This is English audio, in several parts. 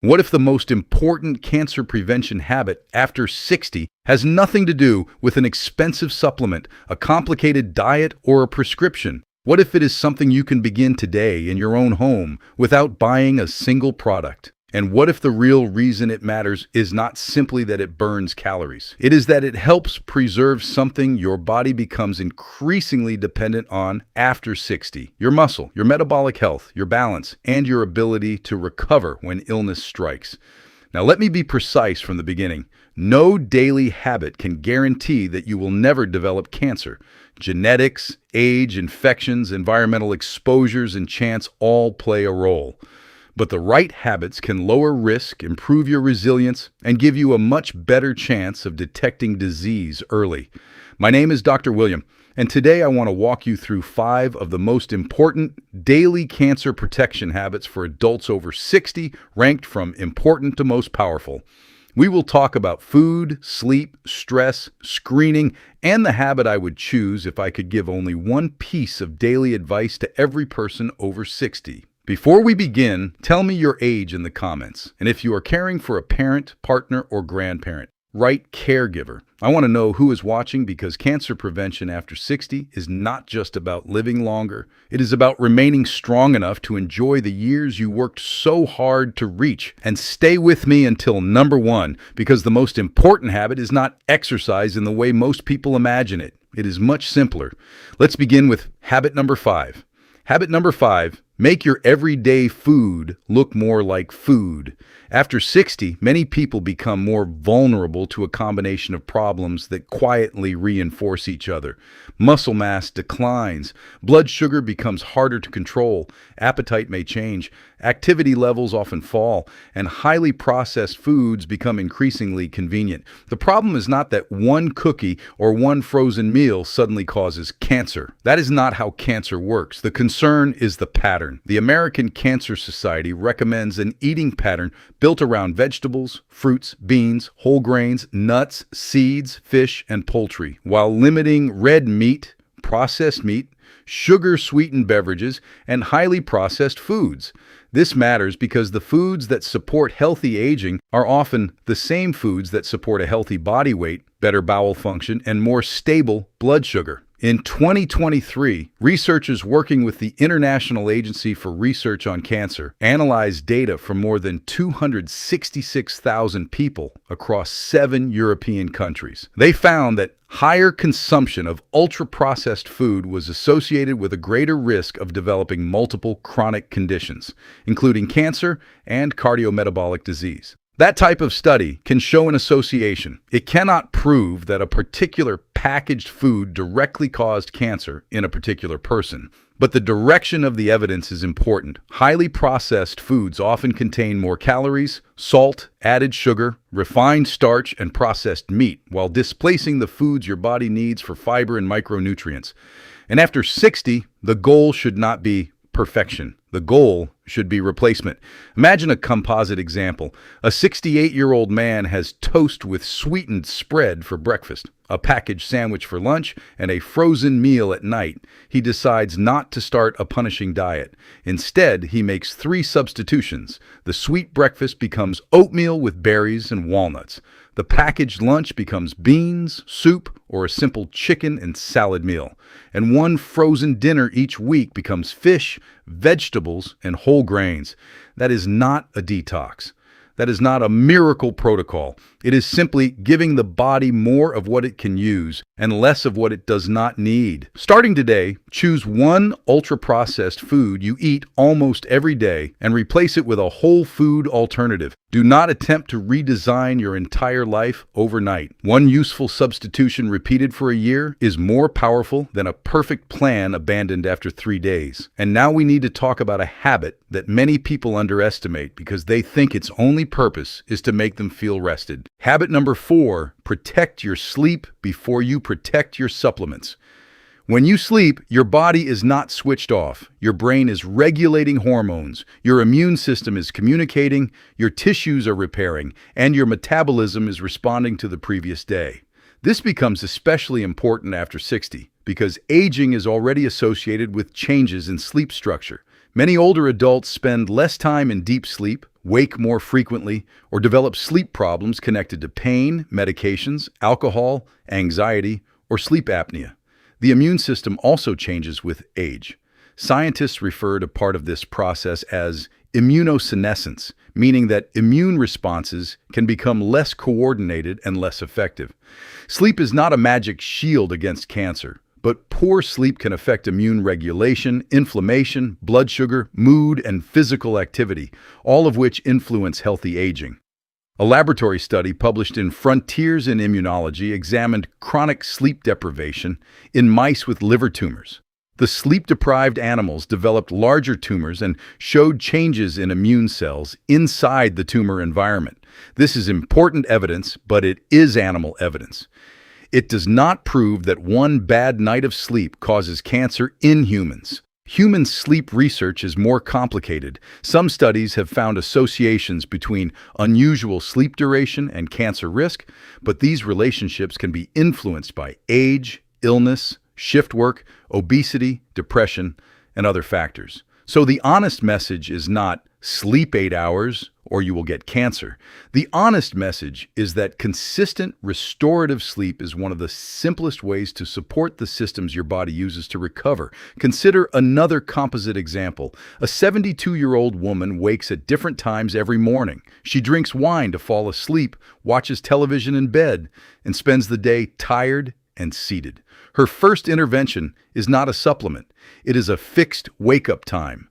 What if the most important cancer prevention habit after 60 has nothing to do with an expensive supplement, a complicated diet, or a prescription? What if it is something you can begin today in your own home without buying a single product? And what if the real reason it matters is not simply that it burns calories? It is that it helps preserve something your body becomes increasingly dependent on after 60. Your muscle, your metabolic health, your balance, and your ability to recover when illness strikes. Now let me be precise from the beginning. No daily habit can guarantee that you will never develop cancer. Genetics, age, infections, environmental exposures, and chance all play a role. But the right habits can lower risk, improve your resilience, and give you a much better chance of detecting disease early. My name is Dr. William, and today I want to walk you through 5 of the most important daily cancer protection habits for adults over 60, ranked from important to most powerful. We will talk about food, sleep, stress, screening, and the habit I would choose if I could give only one piece of daily advice to every person over 60. Before we begin, tell me your age in the comments, and if you are caring for a parent, partner, or grandparent, write caregiver. I want to know who is watching because cancer prevention after 60 is not just about living longer. It is about remaining strong enough to enjoy the years you worked so hard to reach. And stay with me until number 1, because the most important habit is not exercise in the way most people imagine it. It is much simpler. Let's begin with habit number 5. Habit number 5, make your everyday food look more like food. After 60, many people become more vulnerable to a combination of problems that quietly reinforce each other. Muscle mass declines, blood sugar becomes harder to control, appetite may change, activity levels often fall, and highly processed foods become increasingly convenient. The problem is not that one cookie or one frozen meal suddenly causes cancer. That is not how cancer works. The concern is the pattern. The American Cancer Society recommends an eating pattern built around vegetables, fruits, beans, whole grains, nuts, seeds, fish, and poultry, while limiting red meat, processed meat, sugar-sweetened beverages, and highly processed foods. This matters because the foods that support healthy aging are often the same foods that support a healthy body weight, better bowel function, and more stable blood sugar. In 2023, researchers working with the International Agency for Research on Cancer analyzed data from more than 266,000 people across 7 European countries. They found that higher consumption of ultra-processed food was associated with a greater risk of developing multiple chronic conditions, including cancer and cardiometabolic disease. That type of study can show an association. It cannot prove that a particular packaged food directly caused cancer in a particular person. But the direction of the evidence is important. Highly processed foods often contain more calories, salt, added sugar, refined starch, and processed meat, while displacing the foods your body needs for fiber and micronutrients. And after 60, the goal should not be perfection. The goal should be replacement. Imagine a composite example. A 68-year-old man has toast with sweetened spread for breakfast, a packaged sandwich for lunch, and a frozen meal at night. He decides not to start a punishing diet. Instead, he makes 3 substitutions. The sweet breakfast becomes oatmeal with berries and walnuts. The packaged lunch becomes beans, soup, or a simple chicken and salad meal. And one frozen dinner each week becomes fish, vegetables, and whole grains. That is not a detox. That is not a miracle protocol. It is simply giving the body more of what it can use and less of what it does not need. Starting today, choose one ultra-processed food you eat almost every day and replace it with a whole food alternative. Do not attempt to redesign your entire life overnight. One useful substitution repeated for a year is more powerful than a perfect plan abandoned after 3 days. And now we need to talk about a habit that many people underestimate because they think its only purpose is to make them feel rested. Habit number 4, protect your sleep before you protect your supplements. When you sleep, your body is not switched off. Your brain is regulating hormones, your immune system is communicating, your tissues are repairing, and your metabolism is responding to the previous day. This becomes especially important after 60 because aging is already associated with changes in sleep structure. Many older adults spend less time in deep sleep, wake more frequently, or develop sleep problems connected to pain, medications, alcohol, anxiety, or sleep apnea. The immune system also changes with age. Scientists refer to part of this process as immunosenescence, meaning that immune responses can become less coordinated and less effective. Sleep is not a magic shield against cancer, but poor sleep can affect immune regulation, inflammation, blood sugar, mood, and physical activity, all of which influence healthy aging. A laboratory study published in Frontiers in Immunology examined chronic sleep deprivation in mice with liver tumors. The sleep-deprived animals developed larger tumors and showed changes in immune cells inside the tumor environment. This is important evidence, but it is animal evidence. It does not prove that one bad night of sleep causes cancer in humans. Human sleep research is more complicated. Some studies have found associations between unusual sleep duration and cancer risk, but these relationships can be influenced by age, illness, shift work, obesity, depression, and other factors. So the honest message is not sleep 8 hours or you will get cancer. The honest message is that consistent restorative sleep is one of the simplest ways to support the systems your body uses to recover. Consider another composite example. A 72-year-old woman wakes at different times every morning. She drinks wine to fall asleep, watches television in bed, and spends the day tired and seated. Her first intervention is not a supplement. It is a fixed wake-up time.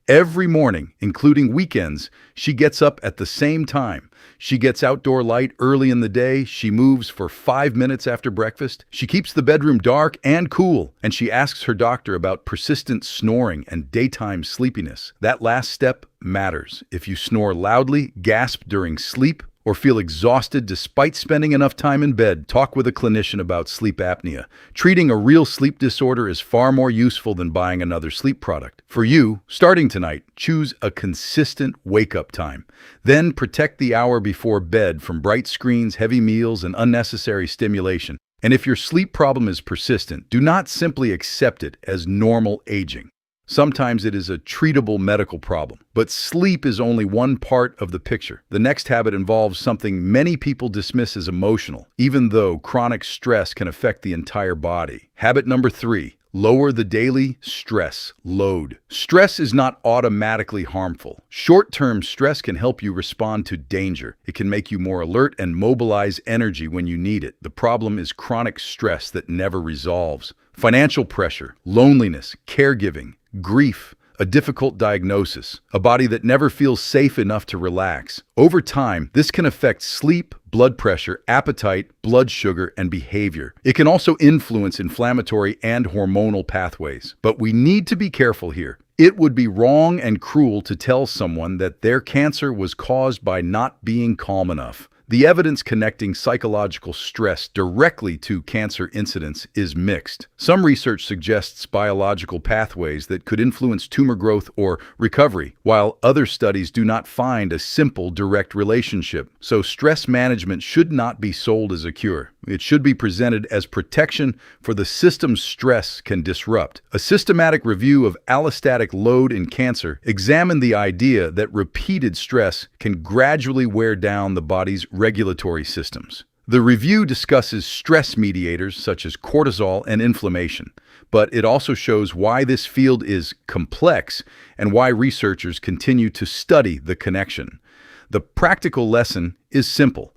Every morning, including weekends, she gets up at the same time. She gets outdoor light early in the day. She moves for 5 minutes after breakfast. She keeps the bedroom dark and cool, and she asks her doctor about persistent snoring and daytime sleepiness. That last step matters. If you snore loudly, gasp during sleep, or feel exhausted despite spending enough time in bed, talk with a clinician about sleep apnea. Treating a real sleep disorder is far more useful than buying another sleep product. For you, starting tonight, choose a consistent wake-up time. Then protect the hour before bed from bright screens, heavy meals, and unnecessary stimulation. And if your sleep problem is persistent, do not simply accept it as normal aging. Sometimes it is a treatable medical problem, but sleep is only one part of the picture. The next habit involves something many people dismiss as emotional, even though chronic stress can affect the entire body. Habit number 3, lower the daily stress load. Stress is not automatically harmful. Short-term stress can help you respond to danger. It can make you more alert and mobilize energy when you need it. The problem is chronic stress that never resolves. Financial pressure, loneliness, caregiving, grief, a difficult diagnosis, a body that never feels safe enough to relax. Over time, this can affect sleep, blood pressure, appetite, blood sugar, and behavior. It can also influence inflammatory and hormonal pathways. But we need to be careful here. It would be wrong and cruel to tell someone that their cancer was caused by not being calm enough. The evidence connecting psychological stress directly to cancer incidence is mixed. Some research suggests biological pathways that could influence tumor growth or recovery, while other studies do not find a simple direct relationship. So stress management should not be sold as a cure. It should be presented as protection for the system's stress can disrupt. A systematic review of allostatic load in cancer examined the idea that repeated stress can gradually wear down the body's regulatory systems. The review discusses stress mediators such as cortisol and inflammation, but it also shows why this field is complex and why researchers continue to study the connection. The practical lesson is simple.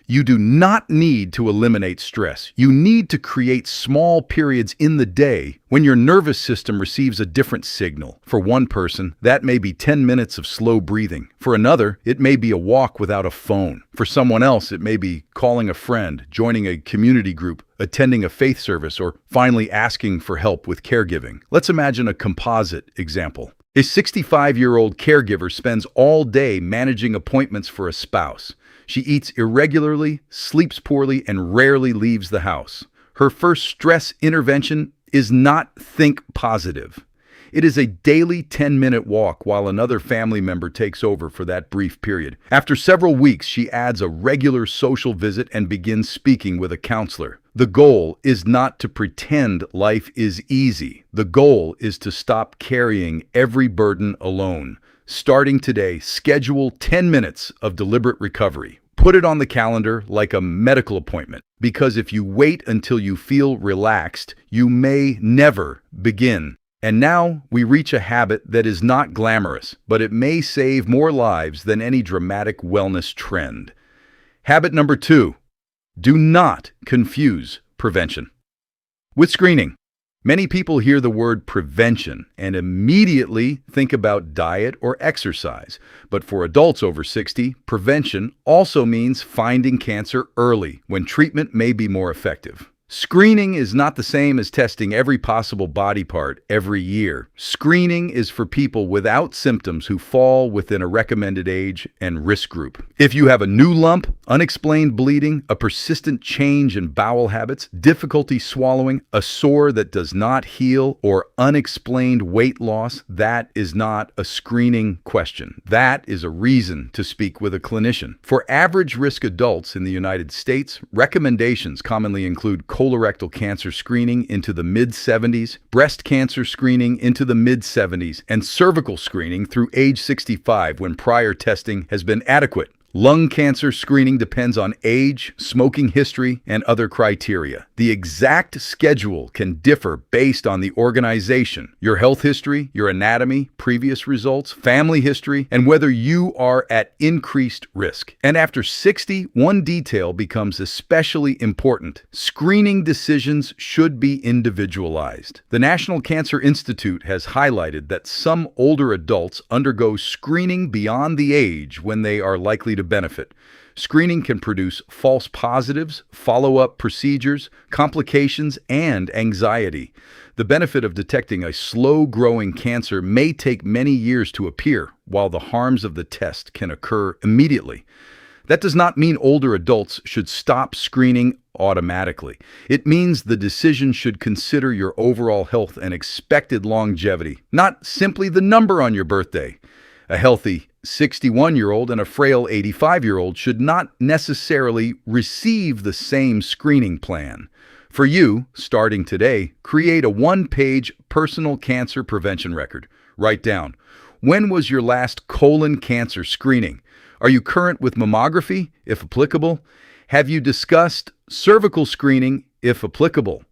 You do not need to eliminate stress. You need to create small periods in the day when your nervous system receives a different signal. For one person, that may be 10 minutes of slow breathing. For another, it may be a walk without a phone. For someone else, it may be calling a friend, joining a community group, attending a faith service, or finally asking for help with caregiving. Let's imagine a composite example. A 65-year-old caregiver spends all day managing appointments for a spouse. She eats irregularly, sleeps poorly, and rarely leaves the house. Her first stress intervention is not think positive. It is a daily 10-minute walk while another family member takes over for that brief period. After several weeks, she adds a regular social visit and begins speaking with a counselor. The goal is not to pretend life is easy. The goal is to stop carrying every burden alone. Starting today, schedule 10 minutes of deliberate recovery. Put it on the calendar like a medical appointment, because if you wait until you feel relaxed, you may never begin. And now we reach a habit that is not glamorous, but it may save more lives than any dramatic wellness trend. Habit number 2, do not confuse prevention with screening. Many people hear the word prevention and immediately think about diet or exercise. But for adults over 60, prevention also means finding cancer early when treatment may be more effective. Screening is not the same as testing every possible body part every year. Screening is for people without symptoms who fall within a recommended age and risk group. If you have a new lump, unexplained bleeding, a persistent change in bowel habits, difficulty swallowing, a sore that does not heal, or unexplained weight loss, that is not a screening question. That is a reason to speak with a clinician. For average risk adults in the United States, recommendations commonly include colorectal cancer screening into the mid-70s, breast cancer screening into the mid-70s, and cervical screening through age 65 when prior testing has been adequate. Lung cancer screening depends on age, smoking history, and other criteria. The exact schedule can differ based on the organization, your health history, your anatomy, previous results, family history, and whether you are at increased risk. And after 60, one detail becomes especially important. Screening decisions should be individualized. The National Cancer Institute has highlighted that some older adults undergo screening beyond the age when they are likely to benefit. Screening can produce false positives, follow-up procedures, complications, and anxiety. The benefit of detecting a slow-growing cancer may take many years to appear, while the harms of the test can occur immediately. That does not mean older adults should stop screening automatically. It means the decision should consider your overall health and expected longevity, not simply the number on your birthday. A healthy 61-year-old and a frail 85-year-old should not necessarily receive the same screening plan. For you, starting today, create a one-page personal cancer prevention record. Write down, when was your last colon cancer screening? Are you current with mammography, if applicable? Have you discussed cervical screening, if applicable?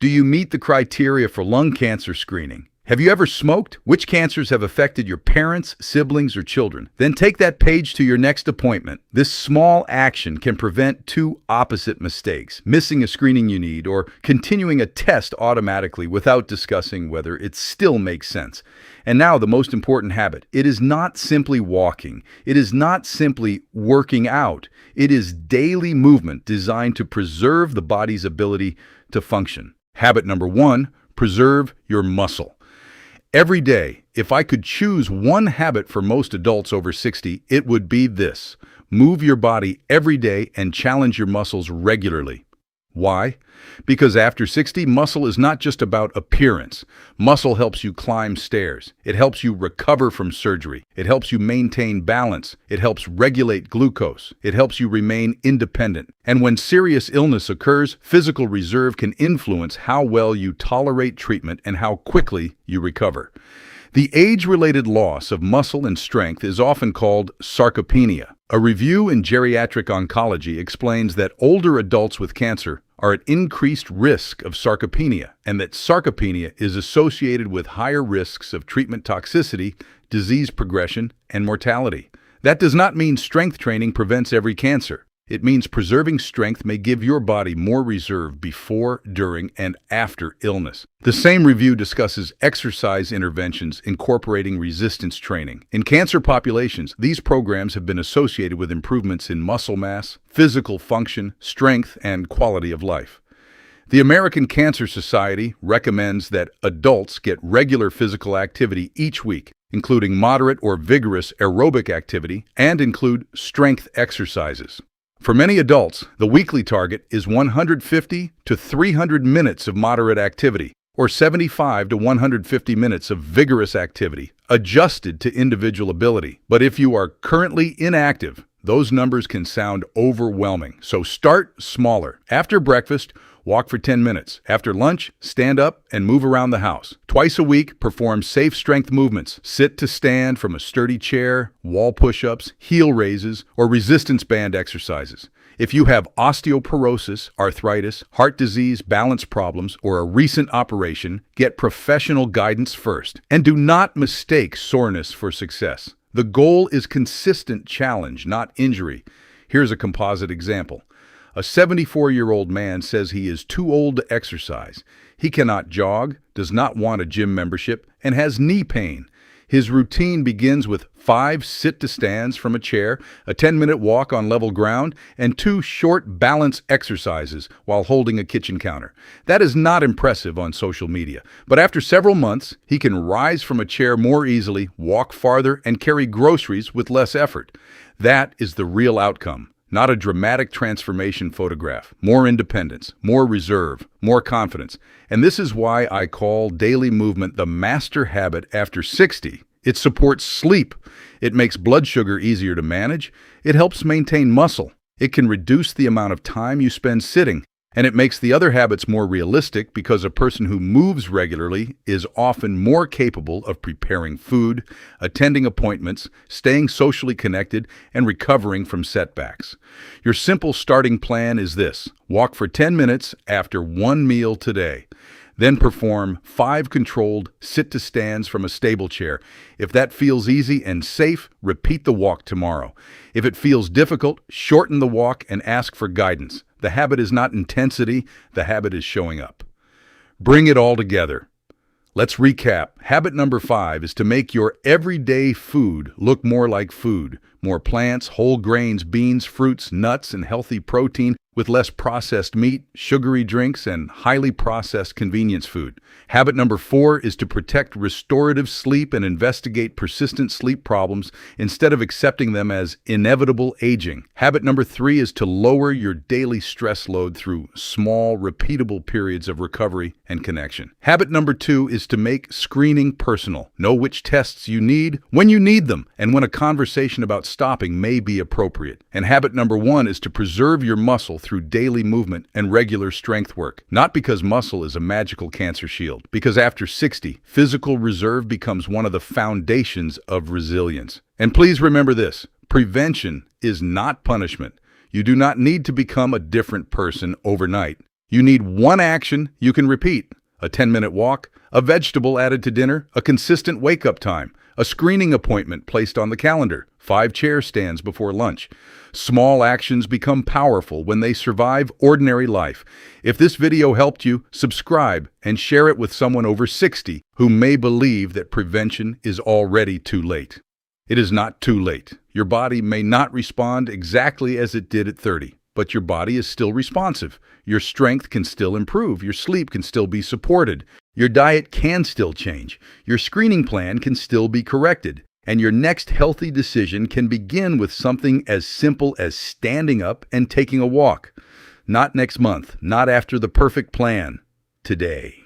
Do you meet the criteria for lung cancer screening? Have you ever smoked? Which cancers have affected your parents, siblings, or children? Then take that page to your next appointment. This small action can prevent two opposite mistakes: missing a screening you need or continuing a test automatically without discussing whether it still makes sense. And now the most important habit. It is not simply walking. It is not simply working out. It is daily movement designed to preserve the body's ability to function. Habit number 1, preserve your muscle. Every day, if I could choose one habit for most adults over 60, it would be this: move your body every day and challenge your muscles regularly. Why? Because after 60, muscle is not just about appearance. Muscle helps you climb stairs. It helps you recover from surgery. It helps you maintain balance. It helps regulate glucose. It helps you remain independent. And when serious illness occurs, physical reserve can influence how well you tolerate treatment and how quickly you recover. The age-related loss of muscle and strength is often called sarcopenia. A review in Geriatric Oncology explains that older adults with cancer are at increased risk of sarcopenia, and that sarcopenia is associated with higher risks of treatment toxicity, disease progression, and mortality. That does not mean strength training prevents every cancer. It means preserving strength may give your body more reserve before, during, and after illness. The same review discusses exercise interventions incorporating resistance training. In cancer populations, these programs have been associated with improvements in muscle mass, physical function, strength, and quality of life. The American Cancer Society recommends that adults get regular physical activity each week, including moderate or vigorous aerobic activity, and include strength exercises. For many adults, the weekly target is 150 to 300 minutes of moderate activity, or 75 to 150 minutes of vigorous activity, adjusted to individual ability. But if you are currently inactive, those numbers can sound overwhelming. So start smaller. After breakfast, Walk for 10 minutes. After lunch, stand up and move around the house. Twice a week, perform safe strength movements. Sit to stand from a sturdy chair, wall push-ups, heel raises, or resistance band exercises. If you have osteoporosis, arthritis, heart disease, balance problems, or a recent operation, get professional guidance first. And do not mistake soreness for success. The goal is consistent challenge, not injury. Here's a composite example. A 74-year-old man says he is too old to exercise. He cannot jog, does not want a gym membership, and has knee pain. His routine begins with 5 sit-to-stands from a chair, a 10-minute walk on level ground, and 2 short balance exercises while holding a kitchen counter. That is not impressive on social media, but after several months, he can rise from a chair more easily, walk farther, and carry groceries with less effort. That is the real outcome. Not a dramatic transformation photograph. More independence, more reserve, more confidence. And this is why I call daily movement the master habit after 60. It supports sleep. It makes blood sugar easier to manage. It helps maintain muscle. It can reduce the amount of time you spend sitting. And it makes the other habits more realistic because a person who moves regularly is often more capable of preparing food, attending appointments, staying socially connected, and recovering from setbacks. Your simple starting plan is this: walk for 10 minutes after 1 meal today. Then perform 5 controlled sit-to-stands from a stable chair. If that feels easy and safe, repeat the walk tomorrow. If it feels difficult, shorten the walk and ask for guidance. The habit is not intensity, the habit is showing up. Bring it all together. Let's recap. Habit number 5 is to make your everyday food look more like food. More plants, whole grains, beans, fruits, nuts, and healthy protein with less processed meat, sugary drinks, and highly processed convenience food. Habit number 4 is to protect restorative sleep and investigate persistent sleep problems instead of accepting them as inevitable aging. Habit number 3 is to lower your daily stress load through small, repeatable periods of recovery and connection. Habit number 2 is to make screening personal. Know which tests you need, when you need them, and when a conversation about stopping may be appropriate. And habit number 1 is to preserve your muscle through daily movement and regular strength work. Not because muscle is a magical cancer shield, because after 60, physical reserve becomes one of the foundations of resilience. And please remember this: prevention is not punishment. You do not need to become a different person overnight. You need one action you can repeat: a 10-minute walk, a vegetable added to dinner, a consistent wake-up time, a screening appointment placed on the calendar, 5 chair stands before lunch. Small actions become powerful when they survive ordinary life. If this video helped you, subscribe and share it with someone over 60 who may believe that prevention is already too late. It is not too late. Your body may not respond exactly as it did at 30, but your body is still responsive. Your strength can still improve. Your sleep can still be supported. Your diet can still change. Your screening plan can still be corrected. And your next healthy decision can begin with something as simple as standing up and taking a walk. Not next month, not after the perfect plan. Today.